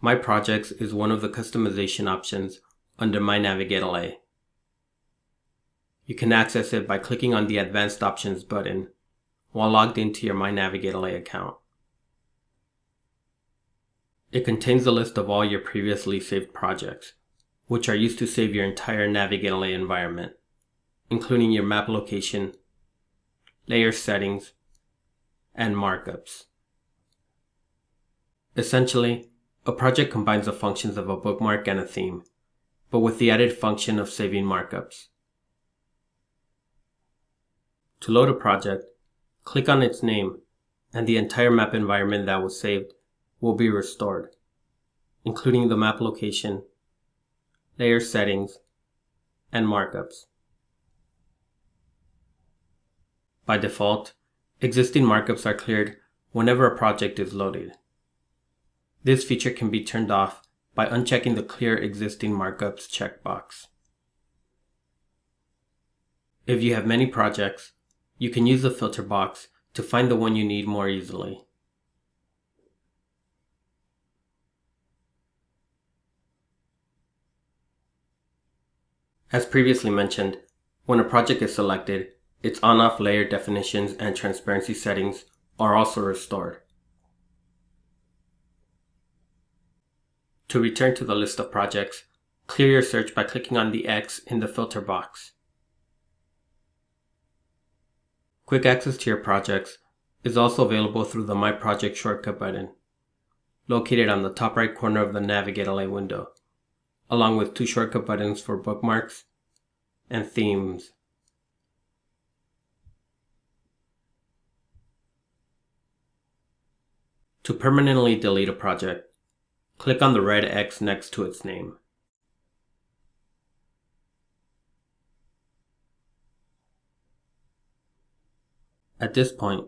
My Projects is one of the customization options under My NavigateLA. You can access it by clicking on the Advanced Options button while logged into your My NavigateLA account. It contains a list of all your previously saved projects, which are used to save your entire NavigateLA environment, including your map location, layer settings, and markups. Essentially, a project combines the functions of a bookmark and a theme, but with the added function of saving markups. To load a project, click on its name, and the entire map environment that was saved will be restored, including the map location, layer settings, and markups. By default, existing markups are cleared whenever a project is loaded. This feature can be turned off by unchecking the Clear Existing Markups checkbox. If you have many projects, you can use the filter box to find the one you need more easily. As previously mentioned, when a project is selected, its on-off layer definitions and transparency settings are also restored. To return to the list of projects, clear your search by clicking on the X in the filter box. Quick access to your projects is also available through the My Project shortcut button, located on the top right corner of the NavigateLA window, along with 2 shortcut buttons for bookmarks and themes. To permanently delete a project, click on the red X next to its name. At this point,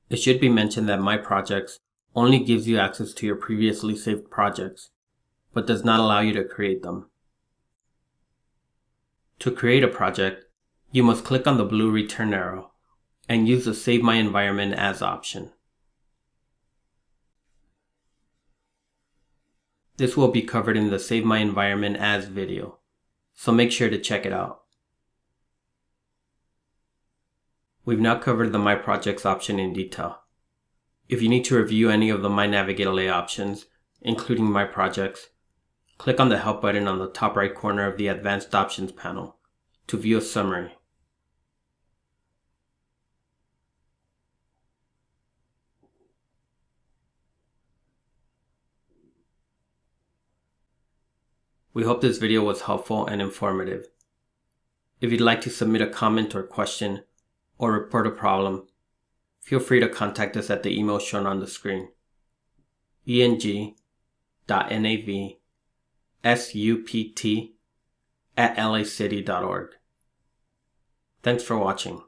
it should be mentioned that My Projects only gives you access to your previously saved projects, but does not allow you to create them. To create a project, you must click on the blue return arrow and use the Save My Environment As option. This will be covered in the Save My Environment As video, so make sure to check it out. We've now covered the My Projects option in detail. If you need to review any of the My NavigateLA options, including My Projects, click on the Help button on the top right corner of the Advanced Options panel to view a summary. We hope this video was helpful and informative. If you'd like to submit a comment or question, or report a problem, feel free to contact us at the email shown on the screen, eng.navsupt@lacity.org. Thanks for watching.